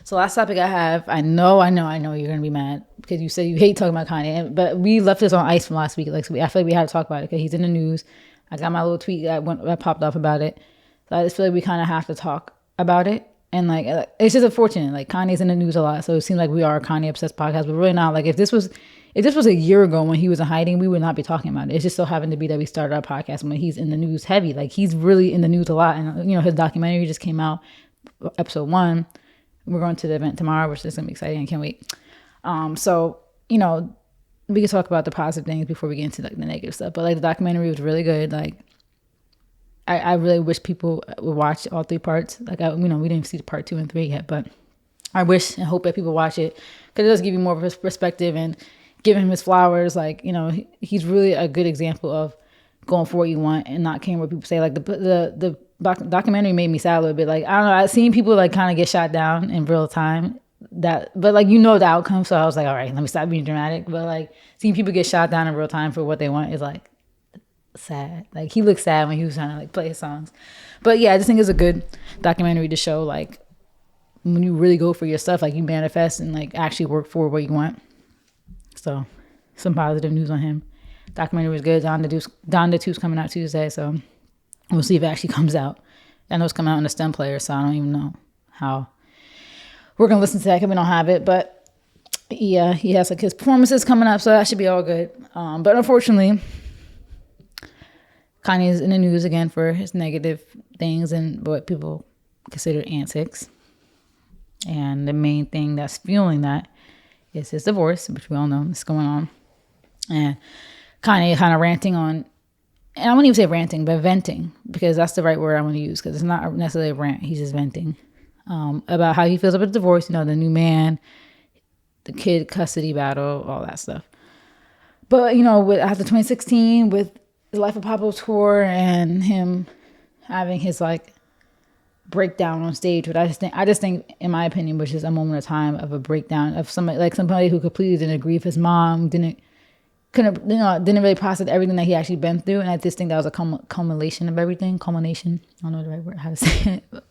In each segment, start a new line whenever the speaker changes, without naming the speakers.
So last topic I have, I know you're gonna be mad because you said you hate talking about Kanye, but we left this on ice from last week. Like, so I feel like we had to talk about it because he's in the news. I got my little tweet that popped up about it. So I just feel like we kind of have to talk about it. And like, it's just unfortunate. Like, Kanye's in the news a lot, so it seems like we are a Kanye obsessed podcast, but really not. Like, if this was a year ago when he was in hiding, we would not be talking about it. It just so happened to be that we started our podcast when he's in the news heavy. Like, he's really in the news a lot. And his documentary just came out, episode 1. We're going to the event tomorrow, which is gonna be exciting. I can't wait. So we can talk about the positive things before we get into like the negative stuff. But like, the documentary was really good. Like, I really wish people would watch all 3 parts. Like, we didn't see the part 2 and 3 yet, but I wish and hope that people watch it because it does give you more of a perspective and give him his flowers. Like, he's really a good example of going for what you want and not caring what people say. Like, the documentary made me sad a little bit. Like, I don't know, I've seen people like kind of get shot down in real time. But like, the outcome. So I was like, all right, let me stop being dramatic. But like, seeing people get shot down in real time for what they want is like sad. Like, he looked sad when he was trying to like play his songs. But yeah, I just think it's a good documentary to show like when you really go for your stuff, like you manifest and like actually work for what you want. So some positive news on him. Documentary was good. Don the 2's coming out Tuesday, so we'll see if it actually comes out. I know it's coming out in the STEM player, so I don't even know how we're gonna listen to that because we don't have it. But yeah, he has like his performances coming up, so that should be all good. But unfortunately, Kanye's in the news again for his negative things and what people consider antics. And the main thing that's fueling that is his divorce, which we all know is going on. And Kanye kind of ranting on, and I wouldn't even say ranting, but venting, because that's the right word I want to use, because it's not necessarily a rant. He's just venting about how he feels about the divorce, the new man, the kid custody battle, all that stuff. But, after 2016, with the Life of Pablo tour and him having his like breakdown on stage, but I just think in my opinion was just a moment of time of a breakdown of somebody who completely didn't agree with his mom, didn't really process everything that he actually been through. And I just think that was a culmination of everything. Culmination, I don't know the right word how to say it.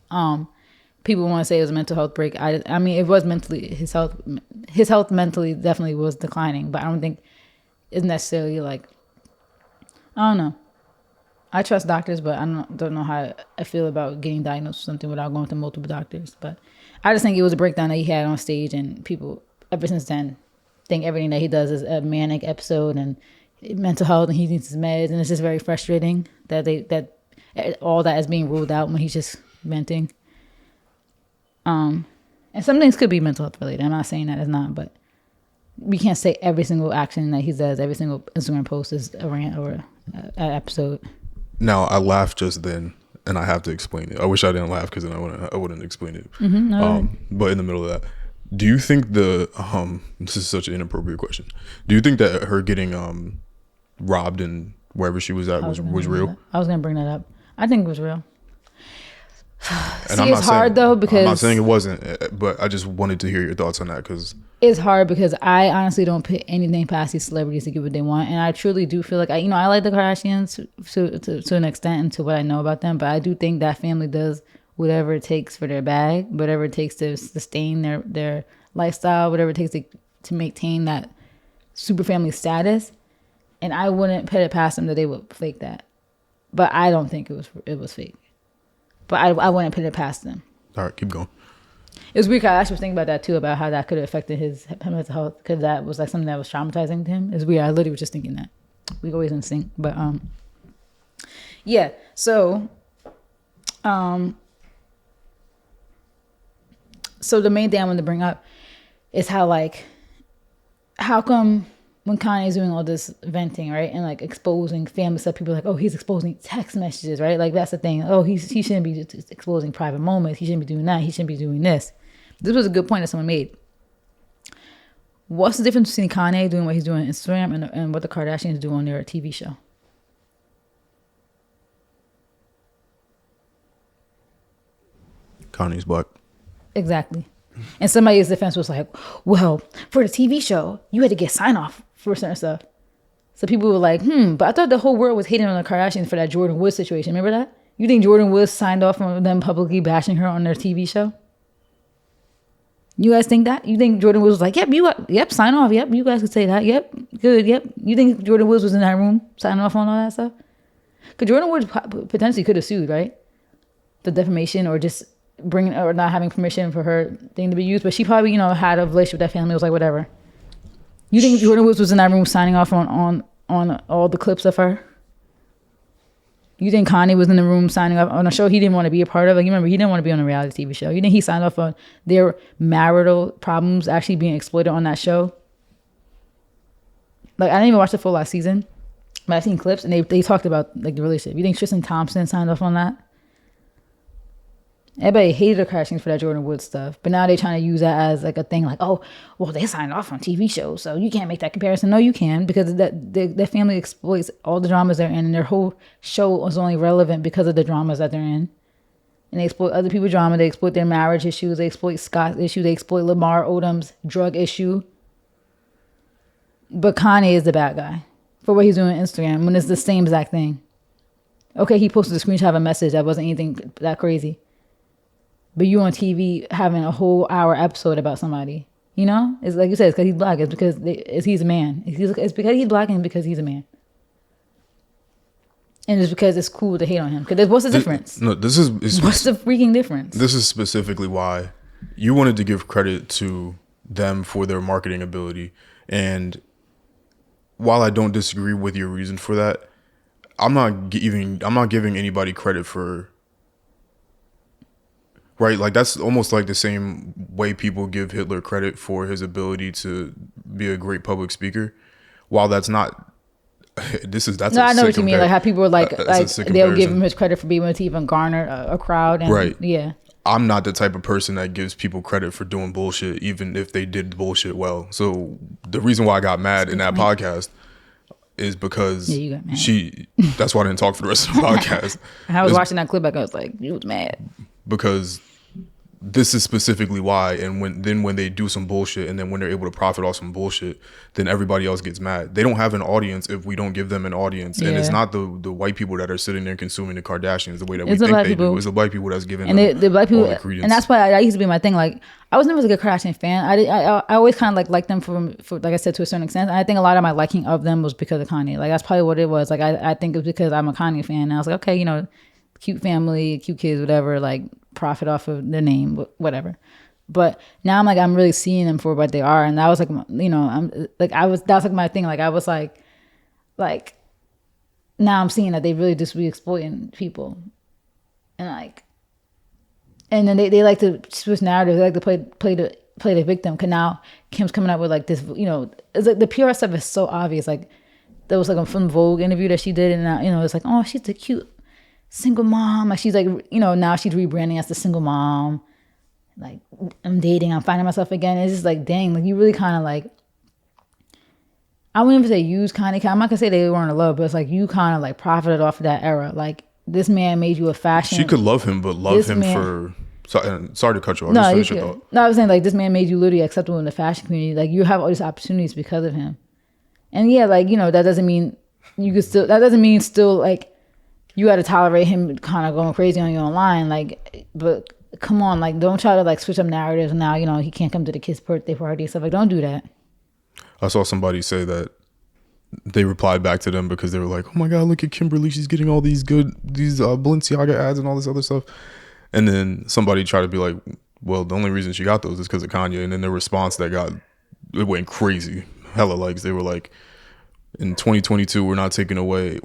People want to say it was a mental health break. I mean, it was mentally, his health mentally definitely was declining, but I don't think it's necessarily like, I don't know. I trust doctors, but I don't know how I feel about getting diagnosed with something without going to multiple doctors. But I just think it was a breakdown that he had on stage, and people ever since then think everything that he does is a manic episode and mental health, and he needs his meds, and it's just very frustrating that all that is being ruled out when he's just venting. And some things could be mental health related. I'm not saying that it's not, but we can't say every single action that he does, every single Instagram post is a rant or an episode.
Now, I laughed just then, and I have to explain it. I wish I didn't laugh because then I wouldn't explain it. But in the middle of that, do you think this is such an inappropriate question. Do you think that her getting robbed and wherever she was at was real?
I was going to bring that up. I think it was real.
And
it's hard though, because
I'm not saying it wasn't, but I just wanted to hear your thoughts on that because
it's hard because I honestly don't put anything past these celebrities to get what they want, and I truly do feel like I like the Kardashians to an extent and to what I know about them, but I do think that family does whatever it takes for their bag, whatever it takes to sustain their lifestyle, whatever it takes to maintain that super family status, and I wouldn't put it past them that they would fake that, but I don't think it was fake. But I wouldn't put it past them.
All right, keep going.
It was weird. I actually was thinking about that too, about how that could have affected his mental health, because that was like something that was traumatizing to him. It's weird. I literally was just thinking that. We always in sync. But yeah. So the main thing I wanted to bring up is how come when Kanye's doing all this venting, right, and like exposing family stuff, people are like, oh, he's exposing text messages, right? Like, that's the thing. Oh, he shouldn't be just exposing private moments. He shouldn't be doing that. He shouldn't be doing this. This was a good point that someone made. What's the difference between Kanye doing what he's doing on Instagram and what the Kardashians do on their TV show?
Kanye's black.
Exactly. And somebody's defense was like, well, for the TV show, you had to get sign off for certain stuff. So people were like, but I thought the whole world was hating on the Kardashians for that Jordan Woods situation. Remember that? You think Jordan Woods signed off on them publicly bashing her on their TV show? You guys think that? You think Jordan Woods was like, yep, sign off. Yep, you guys could say that. Yep, good. Yep. You think Jordan Woods was in that room signing off on all that stuff? Because Jordan Woods potentially could have sued, right? The defamation or just bringing or not having permission for her thing to be used. But she probably, had a relationship with that family. It was like, whatever. You think Jordan Woods was in that room signing off on all the clips of her? You think Kanye was in the room signing off on a show he didn't want to be a part of? Like, you remember, he didn't want to be on a reality TV show. You think he signed off on their marital problems actually being exploited on that show? Like, I didn't even watch the full last season, but I've seen clips and they talked about like the relationship. You think Tristan Thompson signed off on that? Everybody hated the Kardashians for that Jordan Woods stuff, but now they're trying to use that as like a thing, like, oh, well, they signed off on TV shows, so you can't make that comparison. No, you can, because that family exploits all the dramas they're in, and their whole show is only relevant because of the dramas that they're in. And they exploit other people's drama. They exploit their marriage issues. They exploit Scott's issue. They exploit Lamar Odom's drug issue. But Kanye is the bad guy for what he's doing on Instagram when it's the same exact thing. Okay, he posted a screenshot of a message that wasn't anything that crazy. But you on TV having a whole hour episode about somebody, It's like you said, it's because he's black. It's because he's a man. It's because he's black and because he's a man. And it's because it's cool to hate on him. Because what's the difference?
No,
what's the freaking difference?
This is specifically why you wanted to give credit to them for their marketing ability. And while I don't disagree with your reason for that, I'm not giving anybody credit for. Right, like that's almost like the same way people give Hitler credit for his ability to be a great public speaker. While that's not, that's. No,
I know what you mean. Like how people are like they'll give him his credit for being able to even garner a crowd. And,
right.
Yeah.
I'm not the type of person that gives people credit for doing bullshit, even if they did bullshit well. So the reason why I got mad in that podcast is because
you got mad.
That's why I didn't talk for the rest of the podcast.
I was watching that clip. I was like, you was mad
because. This is specifically why, and when they do some bullshit, and then when they're able to profit off some bullshit, then everybody else gets mad. They don't have an audience if we don't give them an audience, and it's not the white people that are sitting there consuming the Kardashians the way that we think they do. It's the black people that's giving them
the black people,
all the credence.
And that's why that used to be my thing. Like I was never a good Kardashian fan. I always kind of liked them for like I said, to a certain extent. And I think a lot of my liking of them was because of Kanye. Like that's probably what it was. Like I think it was because I'm a Kanye fan, and I was like, okay, cute family, cute kids, whatever. Like profit off of their name, whatever. But now I'm really seeing them for what they are, and that was like, that was like my thing. Like I was like now I'm seeing that they really just be exploiting people, and then they like to switch narratives. They like to play the victim. Cause now Kim's coming out with like this, it's like the PR stuff is so obvious. Like there was like a from Vogue interview that she did, and now it's like, oh, she's the cute single mom. Like she's like, now she's rebranding as the single mom. Like I'm dating, I'm finding myself again. It's just like, dang, like you really kind of like, I wouldn't even say use Kanye. I'm not gonna say they weren't in love, but it's like you kind of like profited off of that era. Like this man made you a fashion.
She could love him, but for. Sorry to cut you off.
No, just finish your thought. No, I was saying like this man made you literally acceptable in the fashion community. Like you have all these opportunities because of him. And yeah, like that doesn't mean you could still. That doesn't mean still like you got to tolerate him kind of going crazy on you online. Like, but. Come on, like don't try to like switch up narratives now, he can't come to the kid's birthday party and stuff. Like don't do that.
I saw somebody say that they replied back to them because they were like, oh my god, look at Kimberly, she's getting all these Balenciaga ads and all this other stuff. And then somebody tried to be like, well, the only reason she got those is because of Kanye. And then their response it went crazy, hella likes. They were like, in 2022, we're not taking away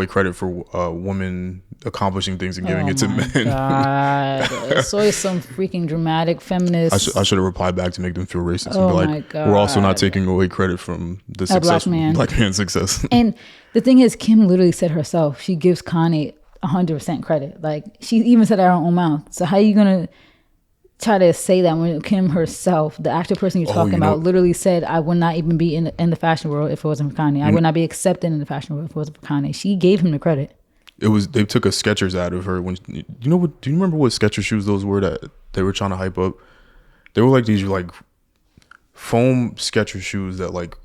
credit for women accomplishing things and giving it to men.
God. So it's some freaking dramatic feminist.
I should have replied back to make them feel racist and be like, God. We're also not taking away credit from the success, black man's success.
And the thing is, Kim literally said herself, she gives Kanye 100% credit. Like she even said out of her own mouth. So how are you gonna try to say that when Kim herself, the actual person you're talking about, literally said, I would not even be in the fashion world if it wasn't for Kanye. I would not be accepted in the fashion world if it wasn't for Kanye. She gave him the credit.
They took a Skechers ad of her when do you remember what Skechers shoes those were that they were trying to hype up? They were like these like foam Skechers shoes that like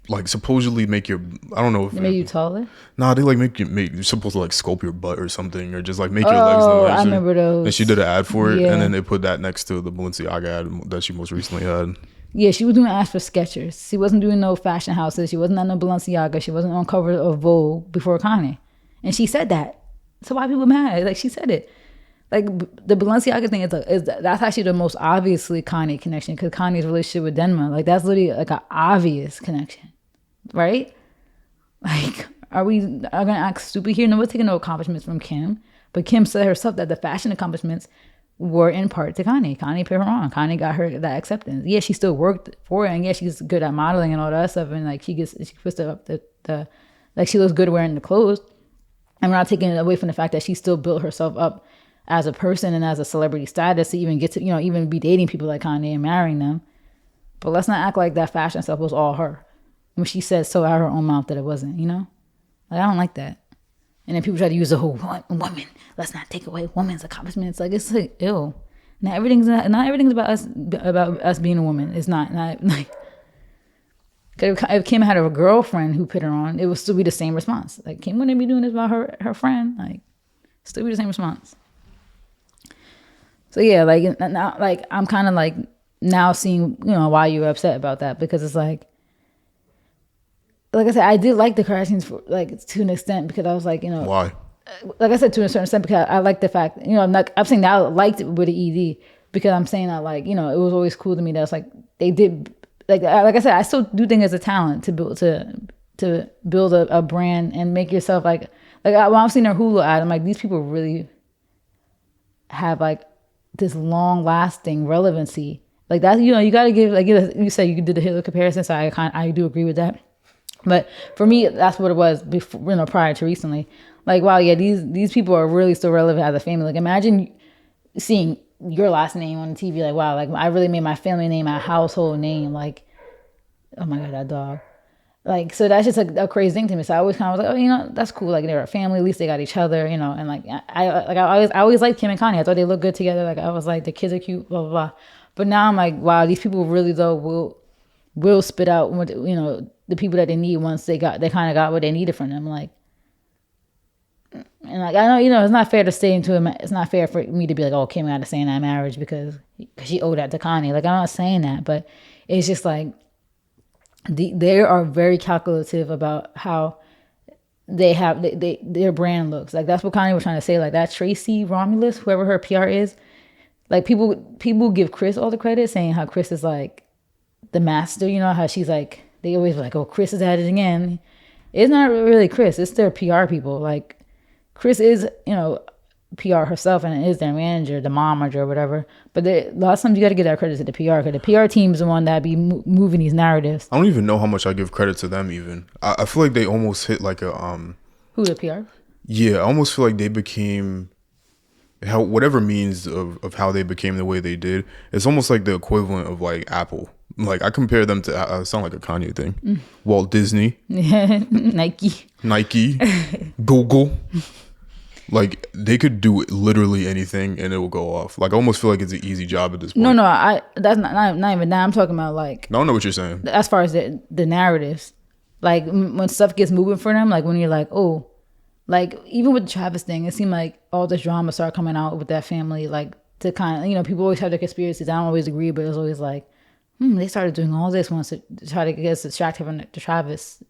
like supposedly make your, I don't know if
They made you taller.
nah, they like you're supposed to like sculpt your butt or something, or just like make your legs
Oh,
look
I
nicer.
remember those.
And she did an ad for it,
Yeah.
and then they put that next to the Balenciaga ad that she most recently had.
Yeah, she was doing ads for Skechers. She wasn't doing no fashion houses. She wasn't on no Balenciaga. She wasn't on cover of Vogue before Kanye. And she said that. So why people mad? Like, she said it. Like, the Balenciaga thing that's actually the most obviously Kanye connection, because Kanye's relationship with Denma, like, that's literally like an obvious connection, right? Like, are gonna act stupid here? No one's taking no accomplishments from Kim, but Kim said herself that the fashion accomplishments were in part to Kanye. Kanye put her on. Kanye got her that acceptance. Yeah, she still worked for it, and yeah, she's good at modeling and all that stuff, and like she puts up the like she looks good wearing the clothes. And we're not taking it away from the fact that she still built herself up as a person and as a celebrity status to even get to, even be dating people like Kanye and marrying them. But let's not act like that fashion stuff was all her. When she said so out of her own mouth that it wasn't, Like, I don't like that. And then people try to use the whole woman. Let's not take away women's accomplishments. Like, it's like, ew. Not everything's about us being a woman. It's not like. If Kim had a girlfriend who put her on, it would still be the same response. Like, Kim wouldn't be doing this about her friend. Like, still be the same response. So yeah, like now, like I'm kind of like now seeing why you were upset about that, because it's like I said, I did like the Kardashians to an extent, because I was like,
Why?
Like I said, to a certain extent, because I like the fact, I'm saying that I liked it with the ED, because I'm saying that it was always cool to me that it's like they did. Like I said, I still do think it's a talent to build a brand and make yourself like when I'm seeing their Hulu ad, I'm like, these people really have like this long lasting relevancy. Like that, you got to give, like you said, you did the Hitler comparison, so I do agree with that. But for me, that's what it was before, prior to recently. Like, wow, yeah, these people are really still relevant as a family. Like, imagine seeing your last name on the TV, like, wow, like I really made my family name a household name. Like, oh my God, that dog. Like, so that's just a crazy thing to me. So I always kind of was like, oh, that's cool. Like, they're a family, at least they got each other, and like I always liked Kim and Kanye. I thought they looked good together. Like, I was like, the kids are cute, blah blah blah. But now I'm like, wow, these people really though will spit out what the people that they need once they kind of got what they needed from them. Like, and like, I know, it's not fair to stay into it. It's not fair for me to be like, oh, Kim got to stay in that marriage because she owed that to Kanye. Like, I'm not saying that, but it's just like, they are very calculative about how their brand looks. Like, that's what Kanye was trying to say. Like, that Tracy Romulus, whoever her PR is, like, people give Chris all the credit, saying how Chris is like the master. How she's like, they always be like, oh, Chris is at it again. It's not really Chris. It's their PR people. Like, Chris is, PR herself, and it is their manager, the momager or whatever. But a lot of times you got to give that credit to the PR, because the PR team is the one that be moving these narratives.
I don't even know how much I give credit to them. Even I feel like they almost hit like a
Who, the PR?
Yeah, I almost feel like they became whatever means of how they became the way they did. It's almost like the equivalent of like Apple. Like, I compare them to sound like a Kanye thing. Walt Disney, Nike, Google. Like, they could do literally anything and it will go off. Like, I almost feel like it's an easy job at this point.
No, that's not even that. I'm talking about like.
I don't know what you're saying.
As far as the narratives, like when stuff gets moving for them, like when you're like, oh, like even with the Travis thing, it seemed like all this drama started coming out with that family. Like, to kind of, people always have their conspiracies. I don't always agree, but it was always like, they started doing all this once to try to get us distracted from the Travis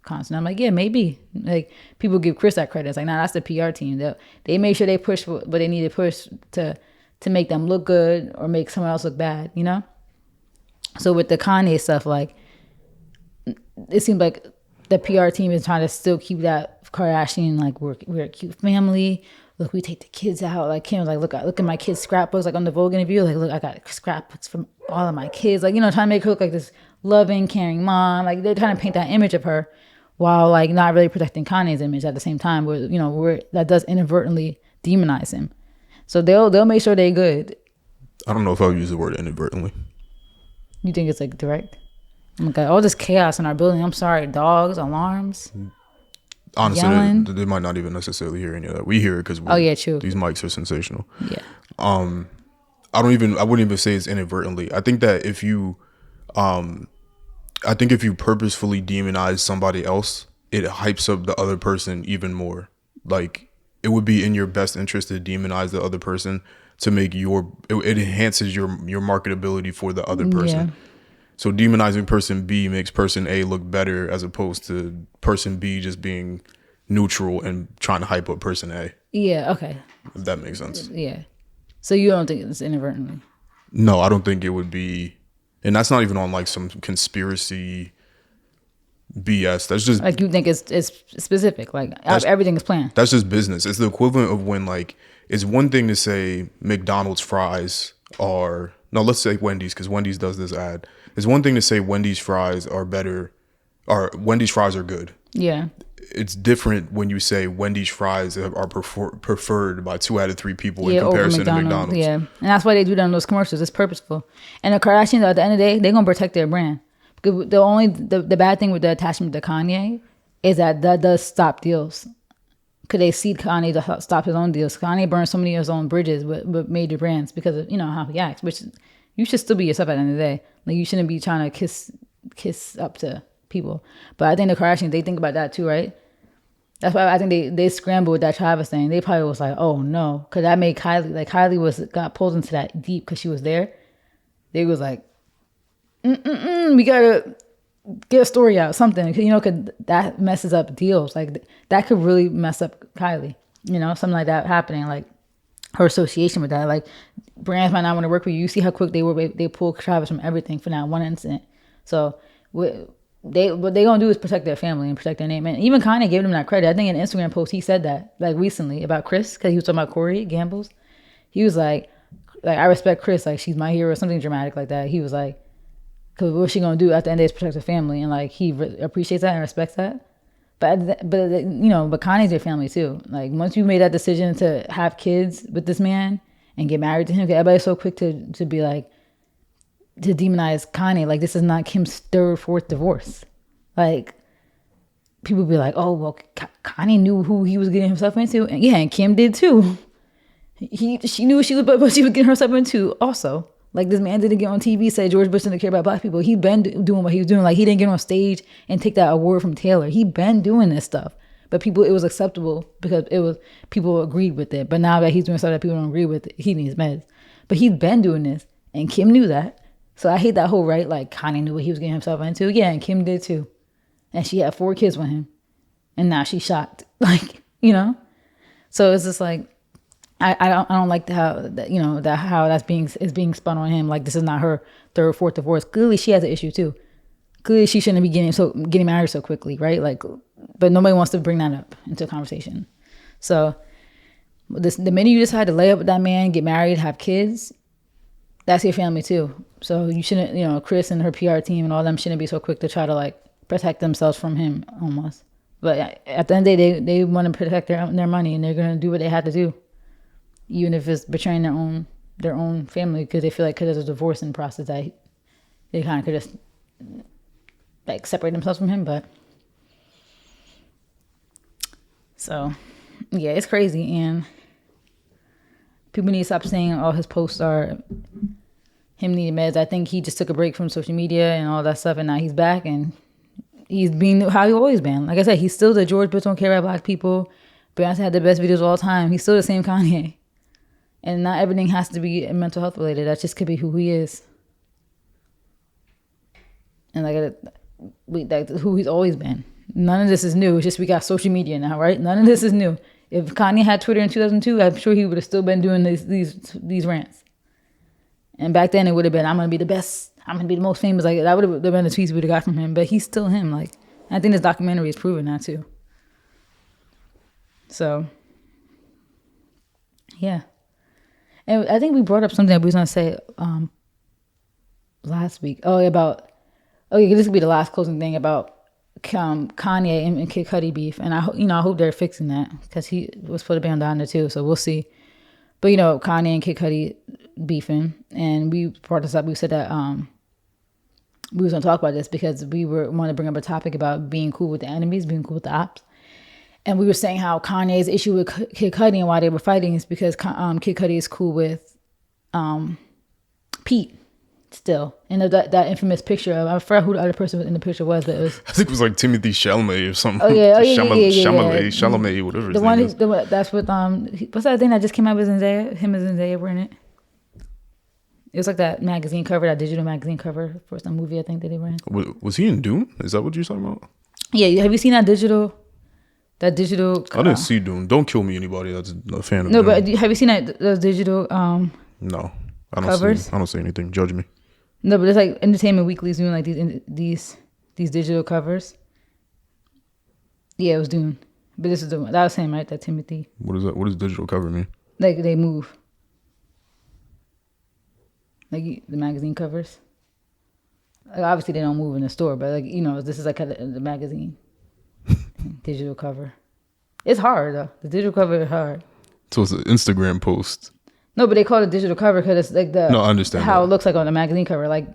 constant. I'm like, yeah, maybe. Like, people give Chris that credit. It's like, nah, that's the PR team. They made sure they pushed what they need to push to make them look good or make someone else look bad, So with the Kanye stuff, like, it seems like the PR team is trying to still keep that Kardashian, like, we're a cute family. Look, we take the kids out. Like, Kim was like, look at my kids' scrapbooks, like on the Vogue interview. Like, look, I got scrapbooks from all of my kids. Like, trying to make her look like this loving, caring mom. Like, they're trying to paint that image of her, while like not really protecting Kanye's image at the same time, where that does inadvertently demonize him. So they'll make sure they're good.
I don't know if I'll use the word inadvertently.
You think it's like direct? Oh my God, all this chaos in our building. I'm sorry, dogs, alarms.
Honestly,
yelling.
They might not even necessarily hear any of that. We hear it because
true.
These mics are sensational.
Yeah.
I wouldn't even say it's inadvertently. I think that if you I think if you purposefully demonize somebody else, it hypes up the other person even more. Like, it would be in your best interest to demonize the other person to make it enhances your marketability for the other person.
Yeah.
So demonizing person B makes person A look better as opposed to person B just being neutral and trying to hype up person A.
Yeah. Okay.
If that makes sense.
Yeah. So you don't think it's inadvertently?
No, I don't think it would be, and that's not even on like some conspiracy BS. That's just
Like you think it's specific? Like everything is planned?
That's just business. It's the equivalent of when like it's one thing to say McDonald's fries are no, let's say Wendy's because Wendy's does this ad. It's one thing to say Wendy's fries are better, or Wendy's fries are good.
Yeah.
It's different when you say Wendy's fries are preferred by 2 out of 3 people in comparison to McDonald's.
Yeah, and that's why they do that in those commercials. It's purposeful. And the Kardashians, at the end of the day, they're gonna protect their brand. Because the bad thing with the attachment to Kanye is that does stop deals. Because they see Kanye to stop his own deals. Kanye burned so many of his own bridges with major brands because of how he acts. Which you should still be yourself at the end of the day. Like you shouldn't be trying to kiss up to people. But I think the Kardashians, they think about that too, right? That's why I think they scrambled with that Travis thing. They probably was like, oh no, because that made Kylie got pulled into that deep because she was there. They was like, we gotta get a story out, something, because that messes up deals. Like that could really mess up Kylie. Something like that happening, like her association with that. Like brands might not want to work with you. You see how quick they pulled Travis from everything for that one incident. So what they gonna do is protect their family and protect their name. And even Kanye gave them that credit. I think in an Instagram post he said that like recently about Chris, because he was talking about Corey Gambles. He was like I respect Chris, like she's my hero, or something dramatic like that. He was like, because what's she gonna do at the end of the day is protect her family, and like he appreciates that and respects that. But Kanye's your family too. Like once you made that decision to have kids with this man and get married to him, everybody's so quick to be like, to demonize Kanye. Like this is not Kim's 3rd, 4th divorce. Like people be like, oh well, Kanye knew who he was getting himself into, and yeah, and Kim did too. She knew what she was getting herself into also. Like this man didn't get on TV, say George Bush didn't care about black people. He'd been doing what he was doing. Like he didn't get on stage and take that award from Taylor. He'd been doing this stuff. But it was acceptable because people agreed with it. But now that he's doing stuff that people don't agree with, he needs meds. But he's been doing this, and Kim knew that. So I hate that whole like Kanye knew what he was getting himself into. Yeah, and Kim did too. And she had 4 kids with him. And now she's shocked. Like, So it's just like I don't like how that's being spun on him. Like this is not her 3rd, 4th divorce. Clearly she has an issue too. Clearly she shouldn't be getting married so quickly, right? Like, but nobody wants to bring that up into a conversation. So the minute you decide to lay up with that man, get married, have kids, that's your family too. So you shouldn't, Chris and her PR team and all them shouldn't be so quick to try to like protect themselves from him almost. But at the end of the day, they want to protect their money, and they're going to do what they have to do. Even if it's betraying their own family, because they feel like because there's a divorce in the process that they kind of could just like separate themselves from him. But so yeah, it's crazy, and people need to stop saying all his posts are him needing meds. I think he just took a break from social media and all that stuff, and now he's back and he's being how he's always been. Like I said, he's still the George Bush don't care about black people. Beyonce had the best videos of all time. He's still the same Kanye. And not everything has to be mental health related. That just could be who he is. And like who he's always been. None of this is new. It's just we got social media now, right? None of this is new. If Kanye had Twitter in 2002, I'm sure he would have still been doing these rants. And back then it would have been, I'm going to be the best. I'm going to be the most famous. Like that would have been the tweets we would have got from him. But he's still him. Like I think this documentary is proving that too. So, yeah. And I think we brought up something that we was going to say last week. This could be the last closing thing about Kanye and Kid Cudi beef. And I hope they're fixing that because he was supposed to be on down there too. So we'll see. But, Kanye and Kid Cudi beefing. And we brought this up. We said that we was going to talk about this because we wanted to bring up a topic about being cool with the enemies, being cool with the ops. And we were saying how Kanye's issue with Kid Cudi and why they were fighting is because Kid Cudi is cool with Pete. still. And that infamous picture of, I forgot who the other person in the picture was, but it was,
I think it was like Timothy Chalamet or something. Chalamet, whatever his name is.
That's with what's that thing that just came out with Zendaya? Him and Zendaya were in it. It was like that magazine cover, that digital magazine cover for some movie I think that they were in.
Was he in Dune? Is that what you're talking about?
Yeah, have you seen that digital? I
didn't see Dune. Don't kill me, anybody that's a fan of
No,
Dune.
but have you seen those digital
No, I don't see anything. Judge me.
No, but it's like Entertainment Weekly's doing like these digital covers. Yeah, it was Dune. But this is the one. That was him, right? That Timothy.
What is that? What does digital cover mean?
Like they move. Like the magazine covers. Like obviously they don't move in the store, but like, you know, this is like the magazine. Digital cover. It's hard though. The digital cover is hard.
So it's an Instagram post.
No, but they call it digital cover because it's like
No, I understand
how
that.
it looks like on the magazine cover. Like,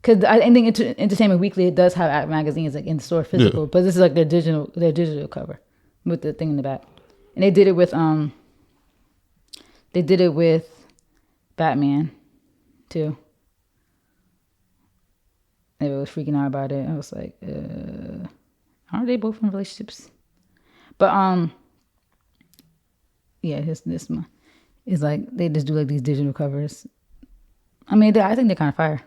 because I think Entertainment Weekly, it does have magazines like in store physical, but this is like their digital cover with the thing in the back. And they did it with Batman too. They was freaking out about it. I was like, aren't they both in relationships? But yeah, this one is like they just do like these digital covers. I mean, I think they're kind of fire.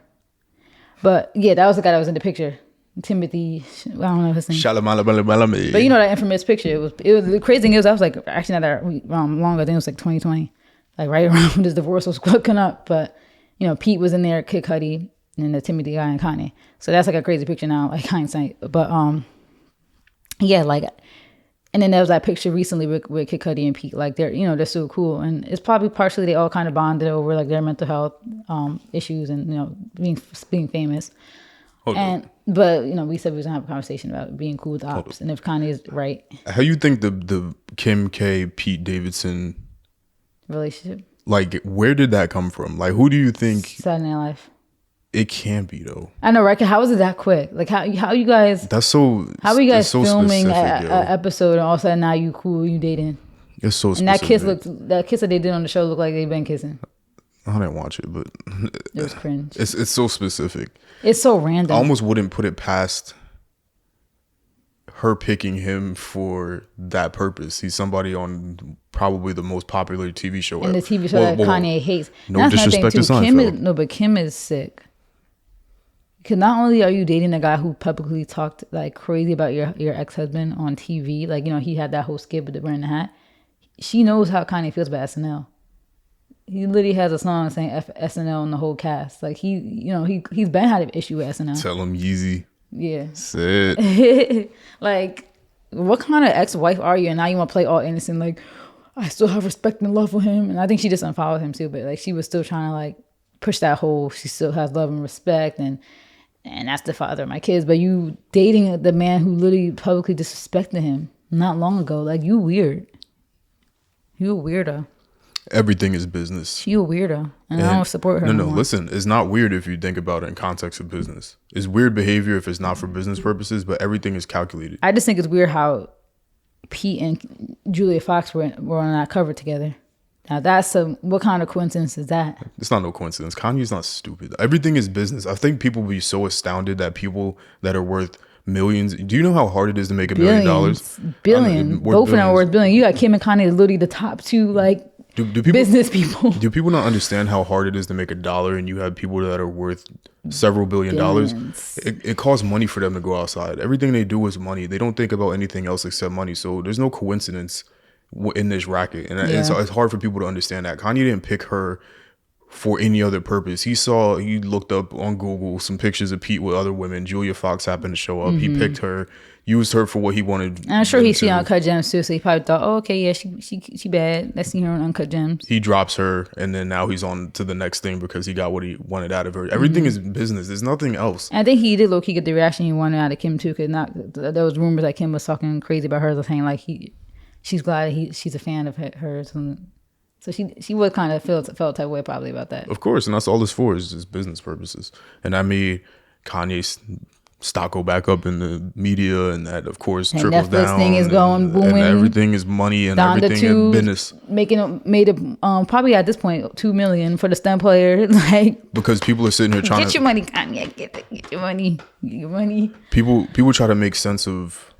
But yeah, that was the guy that was in the picture, Timothy. I don't know his name.
Chalamet.
But you know that infamous picture. It was the crazy thing is I was like actually not that long. I think it was like 2020, like right around when this divorce was cooking up. But you know, Pete was in there, Kid Cudi, and the Timothy guy and Kanye. So that's like a crazy picture now, like hindsight. But yeah, like, and then there was that picture recently with Kid Cudi and Pete. Like they're so cool, and it's probably partially they all kind of bonded over like their mental health issues and being famous. But we said we was gonna have a conversation about being cool with the ops, and if Kanye is right.
How you think the Kim K Pete Davidson
relationship?
Like, where did that come from? Like, who do you think?
Saturday Night Live.
It can't be though.
I know, right? How was it that quick? Like how you guys?
That's so.
How are you guys
so
filming an episode and all of a sudden now you cool, you dating?
It's so
and
specific.
that kiss that they did on the show looked like they've been kissing.
I didn't watch it, but
it was cringe.
It's so specific.
It's so random.
I almost wouldn't put it past her picking him for that purpose. He's somebody on probably the most popular TV show
and the TV show that Kanye hates.
No disrespect to Seinfeld.
But Kim is sick. Because not only are you dating a guy who publicly talked like crazy about your ex-husband on TV, like he had that whole skit with the wearing the hat. She knows how Kanye feels about SNL. He literally has a song saying F SNL and the whole cast. Like he's been had an issue with SNL.
Tell him Yeezy.
Yeah.
Sit.
Like, what kind of ex-wife are you? And now you want to play all innocent. Like, I still have respect and love for him. And I think she just unfollowed him too. But like, she was still trying to like push that whole. She still has love and respect, and that's the father of my kids. But you dating the man who literally publicly disrespected him not long ago. Like, you weird. You a weirdo.
Everything is business.
You a weirdo, and I don't support her.
No, listen. It's not weird if you think about it in context of business. It's weird behavior if it's not for business purposes, but everything is calculated.
I just think it's weird how Pete and Julia Fox were on that cover together. Now that's what kind of coincidence is that?
It's not no coincidence. Kanye's not stupid. Everything is business. I think people will be so astounded that people that are worth millions. Do you know how hard it is to make $1 million?
Billion. Both of them are worth billion. You got Kim and Kanye, literally the top two like do people, business people.
Do people not understand how hard it is to make $1, and you have people that are worth several $billion? It costs money for them to go outside. Everything they do is money. They don't think about anything else except money. So there's no coincidence in this racket, and so it's hard for people to understand that Kanye didn't pick her for any other purpose. He looked up on Google some pictures of Pete with other women. Julia Fox happened to show up. He picked her, used her for what he wanted.
And I'm sure he's seen Uncut Gems too, so he probably thought, oh, okay, yeah, she bad. Let's see her on Uncut Gems.
He drops her, and then now he's on to the next thing because he got what he wanted out of her. Everything is business. There's nothing else.
And I think he did low-key get the reaction he wanted out of Kim too, because there was rumors that Kim was talking crazy about her, saying like she's glad she's a fan of hers. So she would kind of felt that way probably about that.
Of course, and that's all this for is just business purposes. And I mean, Kanye's stock go back up in the media, and that of course
and
trickles
Netflix
down.
thing is going booming.
And everything is money, and
Donda
everything is business.
Made it probably at this point $2 million for the STEM player. Like,
because people are sitting here trying
get your money, Kanye. Get your money. Get your money.
People try to make sense of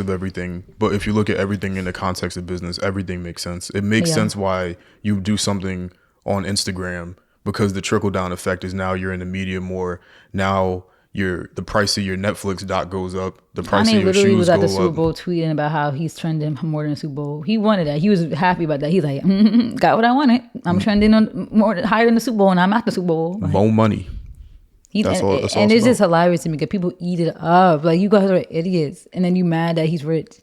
everything, but if you look at everything in the context of business, everything makes sense. It makes sense why you do something on Instagram, because the trickle down effect is now you're in the media more. Now the price of your Netflix doc goes up. The price
Kanye
of your
literally
shoes
was at
go
the Super
up.
Bowl tweeting about how he's trending more than the Super Bowl. He wanted that. He was happy about that. He's like, got what I wanted. I'm trending on higher than the Super Bowl, and I'm at the Super Bowl. Like,
More money.
That's all it's just hilarious to me because people eat it up. Like, you guys are idiots, and then you mad that he's rich.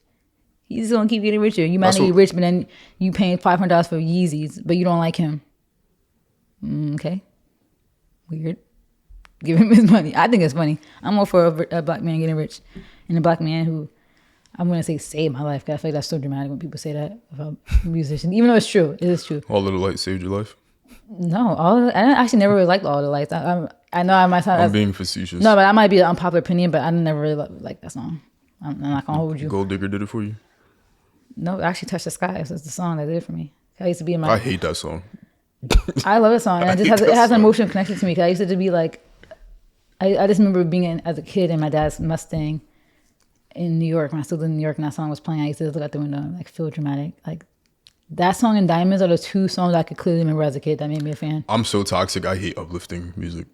He's just gonna keep getting richer. You mad that he's rich, but then you paying $500 for Yeezys, but you don't like him. Okay, weird. Give him his money. I think it's funny. I'm all for a black man getting rich, and a black man who, I'm gonna say, saved my life. Cause I feel like that's so dramatic when people say that about musicians, even though it's true. It is true.
All of the lights saved your life.
No, I actually never really liked All the Lights. I know I might sound.
I'm being facetious.
No, but that might be an unpopular opinion. But I never really liked that song. I'm not gonna hold you.
Gold Digger did it for you?
No, actually, Touch the Sky. That's the song that did it for me. I used to be in my.
I hate that song.
I love that song, and it has an emotional connection to me. Cause I used to be like, I just remember being as a kid in my dad's Mustang in New York. When I still lived in New York, and that song was playing, I used to look out the window and like feel dramatic. Like, that song and Diamonds are the two songs I could clearly remember as a kid that made me a fan.
I'm so toxic. I hate uplifting music.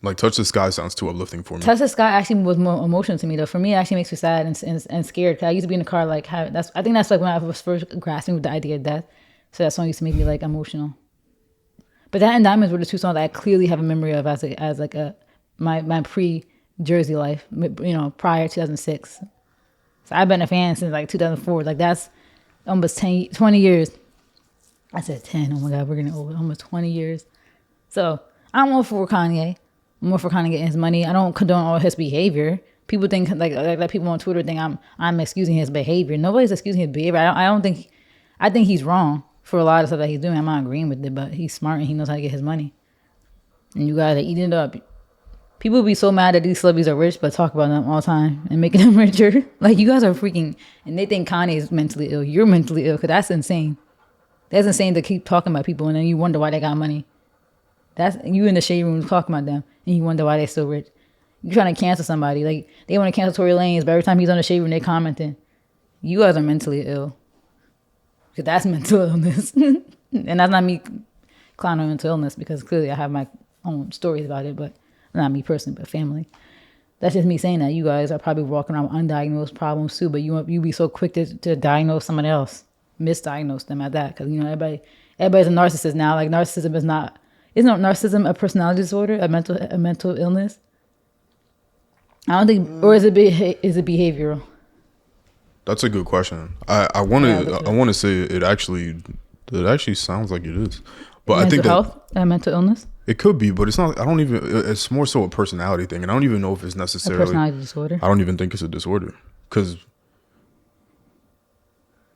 Like, Touch the Sky sounds too uplifting for me.
Touch the Sky actually was more emotional to me, though. For me, it actually makes me sad and scared. Cause I used to be in the car like, I think that's like when I was first grasping with the idea of death. So that song used to make me like emotional. But that and Diamonds were the two songs that I clearly have a memory of as my pre-Jersey life, prior to 2006. So I've been a fan since like 2004. Like, that's almost 20 years. I said 10. Oh my God, we're getting old. Almost 20 years. So I'm all for Kanye. I'm more for Kanye getting his money. I don't condone all his behavior. People think like people on Twitter think I'm excusing his behavior. Nobody's excusing his behavior. I think he's wrong for a lot of stuff that he's doing. I'm not agreeing with it, but he's smart and he knows how to get his money. And you guys are eating it up. People be so mad that these celebrities are rich, but talk about them all the time and making them richer. Like, you guys are freaking, and they think Kanye is mentally ill. You're mentally ill, because that's insane. That's insane to keep talking about people and then you wonder why they got money. That's you in the shade room talking about them and you wonder why they're so rich. You're trying to cancel somebody. Like, they want to cancel Tory Lanez, but every time he's on the shade room, they commenting. You guys are mentally ill. Because that's mental illness. And that's not me clowning on mental illness, because clearly I have my own stories about it, but not me personally, but family. That's just me saying that you guys are probably walking around with undiagnosed problems too, but you be so quick to diagnose someone else, misdiagnose them at that, because everybody's a narcissist now. Like, narcissism isn't narcissism a personality disorder, a mental illness? I don't think, or is it behavioral?
That's a good question. I want to say it actually sounds like it is, but I think
health, mental illness.
It could be, but it's not. It's more so a personality thing, and I don't even know if it's necessarily
a personality disorder.
I don't even think it's a disorder, because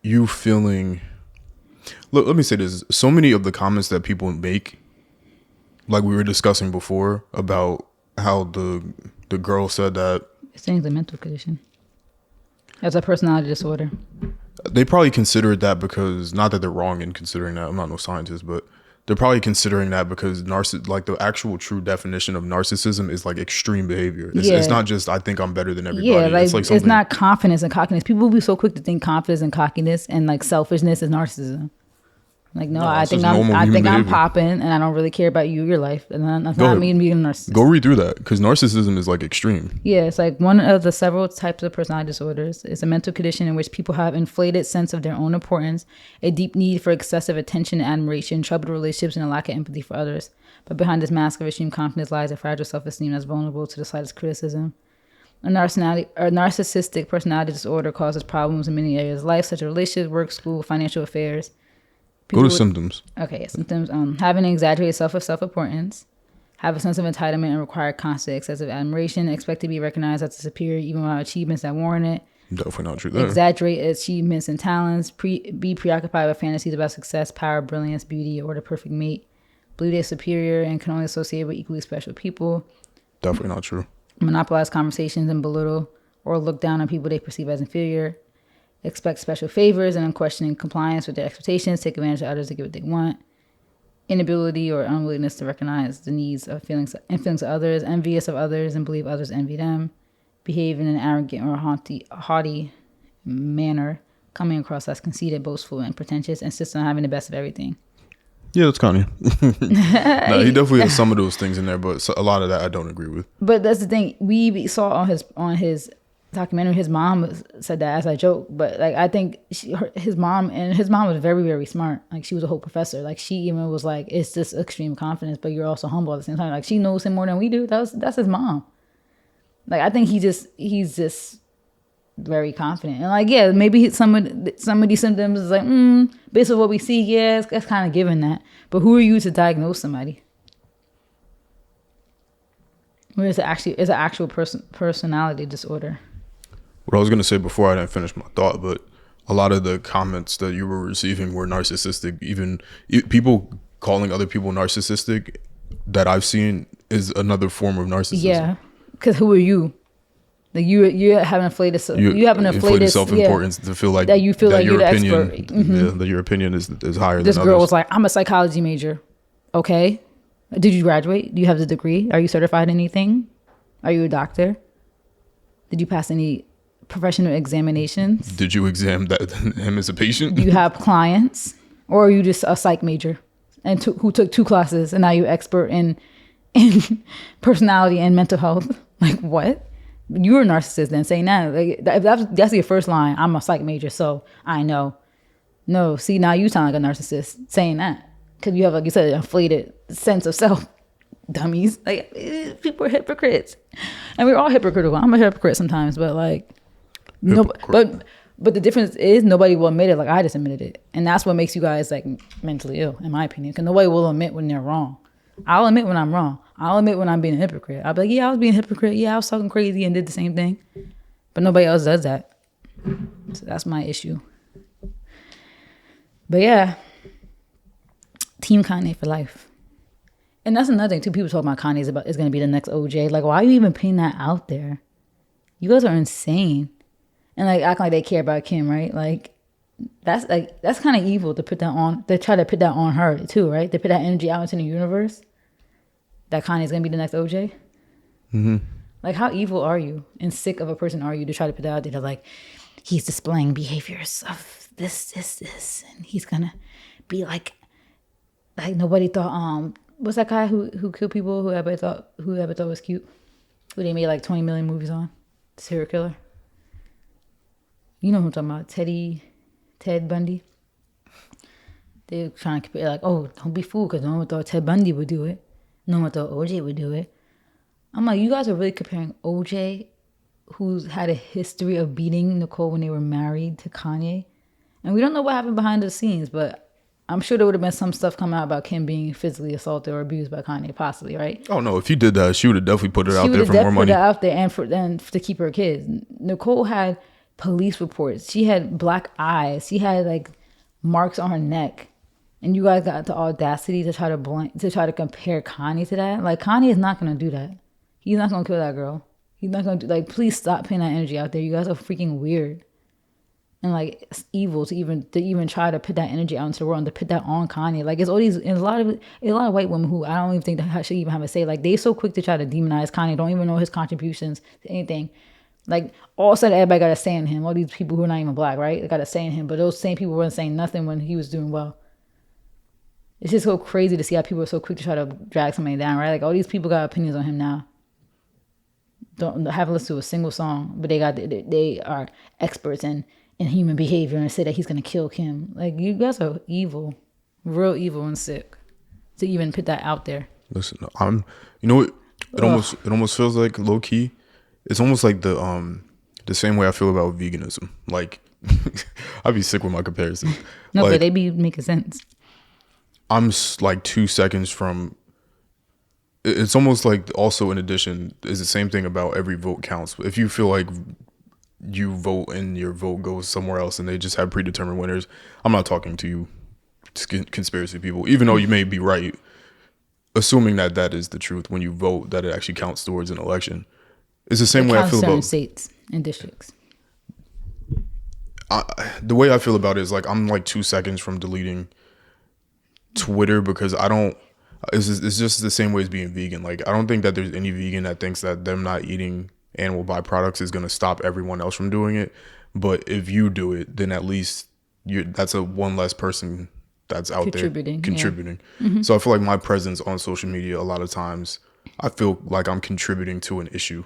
you feeling. Look, let me say this. So many of the comments that people make, like we were discussing before about how the girl said that
it's a mental condition. It's a personality disorder.
They probably consider it that because, not that they're wrong in considering that. I'm not no scientist, but they're probably considering that because like the actual true definition of narcissism is like extreme behavior. It's not just, I think I'm better than everybody.
Yeah, like it's not confidence and cockiness. People will be so quick to think confidence and cockiness and like selfishness is narcissism. Like, no, I think I'm popping and I don't really care about you, your life. And that's not me being a narcissist.
Go read through that, because narcissism is like extreme.
Yeah, it's like one of the several types of personality disorders. It's a mental condition in which people have inflated sense of their own importance, a deep need for excessive attention and admiration, troubled relationships, and a lack of empathy for others. But behind this mask of extreme confidence lies a fragile self-esteem that's vulnerable to the slightest criticism. A narcissistic personality disorder causes problems in many areas of life, such as relationships, work, school, financial affairs.
Go to symptoms.
Okay, symptoms. Having an exaggerated self-importance, have a sense of entitlement and require constant excessive admiration, expect to be recognized as a superior even without achievements that warrant it.
Definitely not true there.
Exaggerate achievements and talents, be preoccupied with fantasies about success, power, brilliance, beauty, or the perfect mate. Believe they're superior and can only associate with equally special people.
Definitely not true.
Monopolize conversations and belittle or look down on people they perceive as inferior. Expect special favors and unquestioning compliance with their expectations. Take advantage of others to get what they want. Inability or unwillingness to recognize the needs of feelings of others. Envious of others and believe others envy them. Behave in an arrogant or haughty manner. Coming across as conceited, boastful, and pretentious. Insist on having the best of everything.
Yeah, that's Kanye. No, he definitely has some of those things in there, but a lot of that I don't agree with.
But that's the thing. We saw on his documentary, his mom said that as a joke. But like, I think his mom was very, very smart. Like, she was a whole professor. Like, she even was like, it's just extreme confidence, but you're also humble at the same time. Like, she knows him more than we do. That's his mom. Like, I think he's just very confident. And like, yeah, maybe some of these symptoms is like, based on what we see, yeah, that's kind of given that. But who are you to diagnose somebody? Or is it an actual personality disorder?
What I was going to say before I didn't finish my thought, but a lot of the comments that you were receiving were narcissistic. Even people calling other people narcissistic that I've seen is another form of narcissism.
Yeah, because who are you? Like, you have an inflated
self-importance to feel like
that you feel like you're the
opinion,
expert. Mm-hmm.
That your opinion is higher
this
than
girl
others.
was like, I'm a psychology major. Okay, did you graduate? Do you have the degree? Are you certified in anything? Are you a doctor? Did you pass any professional examinations?
Did you examine him as a patient?
Do you have clients, or are you just a psych major and who took 2 classes and now you're expert in personality and mental health? Like, what? You're a narcissist then, saying that. Like, that's your first line. I'm a psych major, so I know. No, see, now you sound like a narcissist saying that. Because you have, like you said, an inflated sense of self. Dummies. Like, people are hypocrites. And we're all hypocritical. I'm a hypocrite sometimes, but like, but the difference is nobody will admit it like I just admitted it. And that's what makes you guys like mentally ill, in my opinion. Because nobody will admit when they're wrong. I'll admit when I'm wrong. I'll admit when I'm being a hypocrite. I'll be like, yeah, I was being a hypocrite. Yeah, I was talking crazy and did the same thing. But nobody else does that. So that's my issue. But yeah, Team Kanye for life. And that's another thing too. People talk about Kanye is going to be the next OJ. Like, why are you even putting that out there? You guys are insane. And like, acting like they care about Kim, right? Like, that's kind of evil to put that on. They try to put that on her too, right? They put that energy out into the universe. That Kanye's gonna be the next OJ.
Mm-hmm.
Like, how evil are you and sick of a person are you to try to put that out there? They're like, he's displaying behaviors of this, and he's gonna be like nobody thought. What's that guy who killed people who ever thought was cute? Who they made like 20 million movies on? Serial killer. You know who I'm talking about? Ted Bundy. They're trying to compare, like, oh, don't be fooled because no one thought Ted Bundy would do it. No one thought OJ would do it. I'm like, you guys are really comparing OJ, who's had a history of beating Nicole when they were married, to Kanye. And we don't know what happened behind the scenes, but I'm sure there would have been some stuff coming out about Kim being physically assaulted or abused by Kanye, possibly, right?
Oh, no. If he did that, she would have definitely put it out there for more money.
Put it out there and to keep her kids. Nicole had police reports. She had black eyes. She had like marks on her neck. And you guys got the audacity to try to compare Kanye to that. Like, Kanye is not gonna do that. He's not gonna kill that girl. He's not gonna do, like, please stop putting that energy out there. You guys are freaking weird. And like, it's evil to even try to put that energy out into the world and to put that on Kanye. Like, it's all these, and a lot of white women who I don't even think that should even have a say. Like, they so quick to try to demonize Kanye, don't even know his contributions to anything. Like, all of a sudden everybody got a say in him. All these people who are not even black, right? They got a say in him. But those same people weren't saying nothing when he was doing well. It's just so crazy to see how people are so quick to try to drag somebody down, right? Like, all these people got opinions on him now. Haven't listened to a single song, but they are experts in human behavior and say that he's gonna kill Kim. Like, you guys are evil, real evil and sick to even put that out there.
Listen, you know what? It almost feels like low key. It's almost like the same way I feel about veganism. Like, I'd be sick with my comparison.
No,
like,
but they be making sense.
I'm like 2 seconds from. It's almost like, also in addition, is the same thing about every vote counts. If you feel like you vote and your vote goes somewhere else and they just have predetermined winners, I'm not talking to you conspiracy people, even though you may be right. assuming that that is the truth, when you vote, that it actually counts towards an election. It's the same
It
way I
counts
feel
certain
about
states and districts.
the way I feel about it is like I'm like 2 seconds from deleting Twitter because I don't. It's just the same way as being vegan. Like I don't think that there's any vegan that thinks that them not eating animal byproducts is going to stop everyone else from doing it. But if you do it, then at least that's a one less person that's out there contributing.
Yeah.
So I feel like my presence on social media a lot of times I feel like I'm contributing to an issue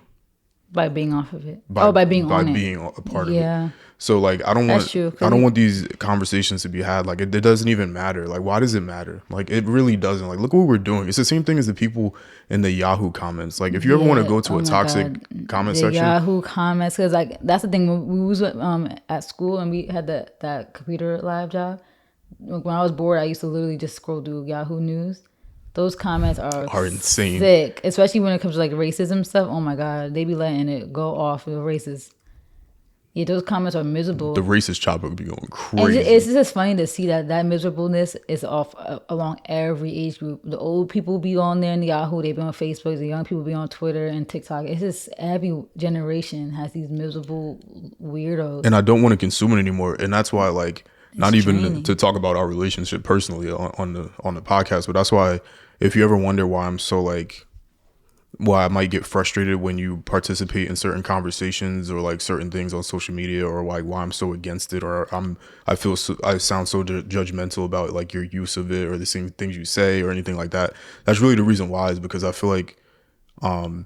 By being off of it. By being on it.
By being a part of
Yeah.
it. So like I don't
That's true,
want these conversations to be had. Like it doesn't even matter. Like why does it matter? Like it really doesn't. Like look what we're doing. It's the same thing as the people in the Yahoo comments. Like if you ever want to go to a toxic comment section,
Yahoo comments, because like that's the thing. When we was at school and we had that computer lab job. When I was bored, I used to literally just scroll through Yahoo News. Those comments are
insane.
Sick, especially when it comes to like racism stuff. Oh my god, they be letting it go off with racist. Yeah, those comments are miserable.
The racist chopper would be going crazy.
It's just funny to see that miserableness is off along every age group. The old people be on there in Yahoo, they be on Facebook. The young people be on Twitter and TikTok. It's just every generation has these miserable weirdos.
And I don't want to consume it anymore. And that's why, like, not
It's
even
draining.
to talk about our relationship personally on the podcast, but that's why if you ever wonder why I'm so like, why I might get frustrated when you participate in certain conversations or like certain things on social media, or like why I'm so against it, or I sound so judgmental about like your use of it or the same things you say or anything like that. That's really the reason why, is because I feel like
You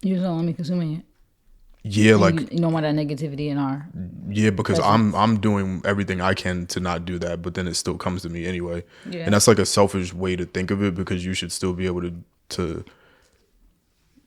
just don't want me consuming it.
yeah,
And
like
you don't want that negativity in our.
yeah, because
presence.
I'm doing everything I can to not do that, but then it still comes to me anyway.
Yeah.
And that's like a selfish way to think of it, because you should still be able to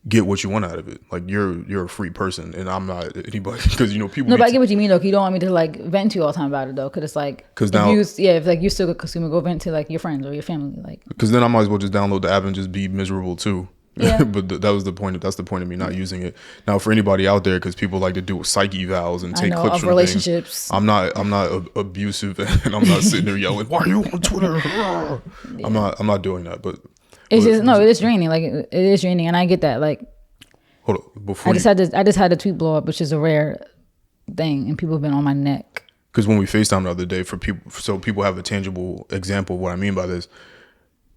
get what you want out of it. Like you're a free person, and I'm not anybody, because people.
No, but I get what you mean though. 'Cause you don't want me to like vent to you all the time about it though, because it's like if like you still a consumer, go vent to like your friends or your family, like.
Because then I might as well just download the app and just be miserable too.
Yeah.
But that was the point. That's the point of me not using it. Now, for anybody out there, because people like to do psych evals and take clips from
relationships.
things, I'm not abusive, and I'm not sitting there yelling, "Why are you on Twitter?" Yeah. I'm not doing that. But
It's just it is draining. Like it is draining, and I get that. Like
hold on, before
I just had a tweet blow up, which is a rare thing, and people have been on my neck.
Because when we FaceTime the other day, so people have a tangible example of what I mean by this.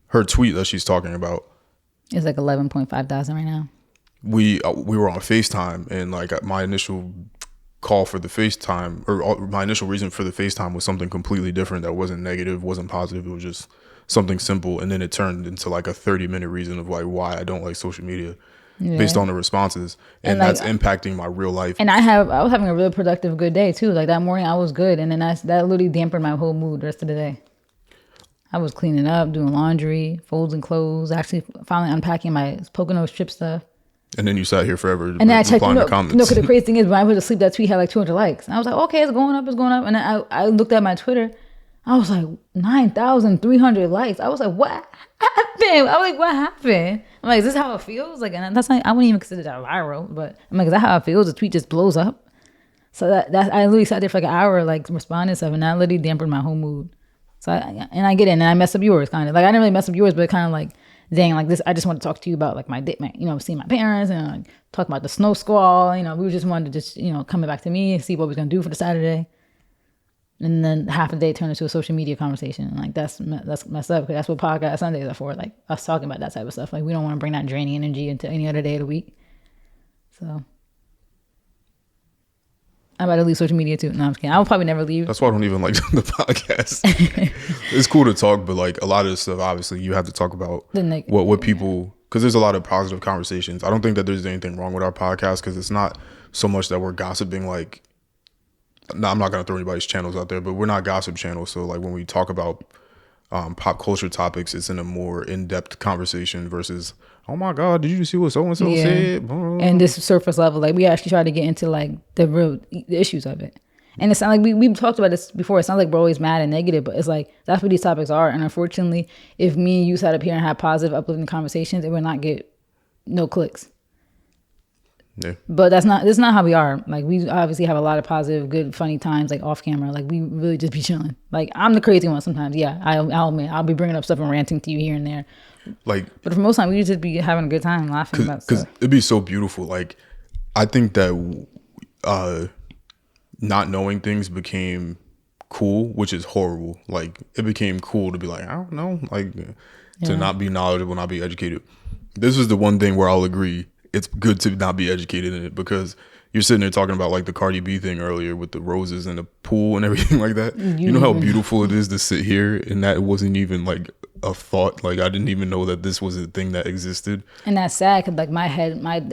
Her tweet that she's talking about.
It's like 11.5 thousand right now.
We were on FaceTime, and like my initial call for the FaceTime, or my initial reason for the FaceTime was something completely different that wasn't negative, wasn't positive. It was just something simple, and then it turned into like a 30-minute reason of like why I don't like social media, based on the responses, and like, that's impacting my real life.
And I was having a real productive, good day too. Like that morning, I was good, and then that literally dampened my whole mood the rest of the day. I was cleaning up, doing laundry, folding clothes, actually finally unpacking my Pocono strip stuff.
And then you sat here forever
and then I checked
the comments.
No, because the crazy thing is, when I went to sleep, that tweet had like 200 likes. And I was like, okay, it's going up. And then I looked at my Twitter. I was like, 9,300 likes. I was like, what happened? I was like, what happened? I'm like, is this how it feels? Like, and that's not, I wouldn't even consider that viral. But I'm like, is that how it feels? The tweet just blows up. So that I literally sat there for like an hour, like responding to stuff, and that literally dampened my whole mood. So I get it, and I messed up yours, kind of. Like I didn't really mess up yours, but kind of like, dang, like this. I just want to talk to you about like my seeing my parents and like talk about the snow squall. We just wanted to just coming back to me and see what we was gonna do for the Saturday. And then half the day turned into a social media conversation. And like that's messed up, because that's what podcast Sundays are for. Like us talking about that type of stuff. Like we don't want to bring that draining energy into any other day of the week. So. I'm about to leave social media too. No, I'm just kidding. I will probably never leave.
That's why I don't even like the podcast. It's cool to talk, but like a lot of this stuff, obviously, you have to talk about what people, because there's a lot of positive conversations. I don't think that there's anything wrong with our podcast, because it's not so much that we're gossiping. Like, no, I'm not gonna throw anybody's channels out there, but we're not gossip channels. So like when we talk about pop culture topics, it's in a more in-depth conversation versus, oh my God, did you see what so-and-so said?
And this surface level, like we actually try to get into like the issues of it. And it's not like we've talked about this before. It's not like we're always mad and negative, but it's like that's what these topics are. And unfortunately, if me and you sat up here and had positive, uplifting conversations, it would not get no clicks.
Yeah.
But that's not how we are. Like, we obviously have a lot of positive, good, funny times, like off camera. Like, we really just be chilling. Like, I'm the crazy one sometimes. Yeah, I'll admit, I'll be bringing up stuff and ranting to you here and there.
Like,
but for most time, we just be having a good time, laughing about stuff.
Because it'd be so beautiful. Like, I think that not knowing things became cool, which is horrible. Like, it became cool to be like, I don't know, like, to not be knowledgeable, not be educated. This is the one thing where I'll agree. It's good to not be educated in it, because you're sitting there talking about like the Cardi B thing earlier with the roses and the pool and everything like that. You know how beautiful it is to sit here, and that wasn't even like a thought. Like, I didn't even know that this was a thing that existed.
And that's sad, because like my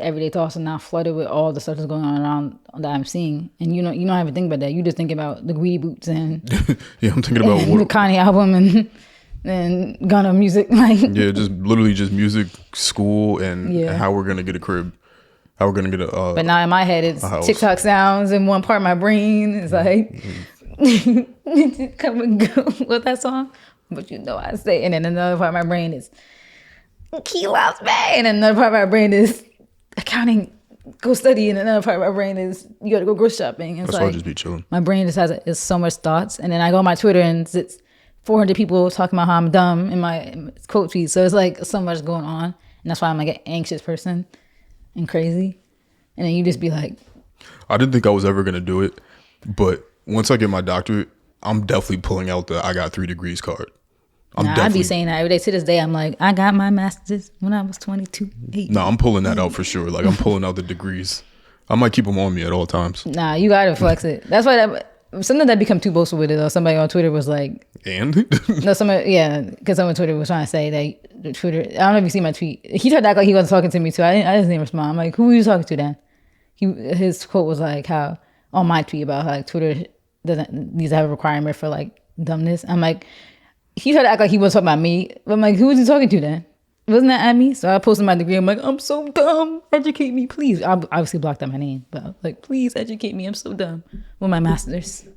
everyday thoughts are now flooded with all the stuff that's going on around that I'm seeing. And you don't even think about that. You just think about the Greedy Boots and
yeah, I'm thinking about
the Kanye album and Gunna music. Like,
yeah, just literally just music, school, and how we're gonna get a crib. How we're gonna get a
but now in my head it's TikTok sounds, and one part of my brain is like come and go with that song. But I say, and then another part of my brain is Key loves me, and another part of my brain is accounting, go study, and another part of my brain is you gotta go grocery shopping. It's
that's
like,
why I just be chilling.
My brain just has so much thoughts, and then I go on my Twitter and it's 400 people talking about how I'm dumb in my quote tweets. So it's like so much going on, and that's why I'm like an anxious person and crazy. And then you just be like,
I didn't think I was ever gonna do it, but once I get my doctorate, I'm definitely pulling out the I got 3 degrees card.
I'd be saying that every day to this day. I'm like, I got my master's when I was 22.
No, I'm pulling that out for sure. Like, I'm pulling out the degrees. I might keep them on me at all times.
Nah, you gotta flex it. That's why something that become too boastful with it though. Somebody on Twitter was like,
and
no, because someone on Twitter was trying to say that the Twitter. I don't know if you see my tweet. He tried to act like he wasn't talking to me too. I didn't respond. I'm like, who were you talking to then? His quote was like, how on my tweet about how like Twitter needs to have a requirement for like dumbness. I'm like, he tried to act like he wasn't talking about me. But I'm like, who was he talking to then? Wasn't that at me? So I posted my degree. I'm like, I'm so dumb. Educate me, please. I obviously blocked out my name, but I was like, please educate me. I'm so dumb with my master's.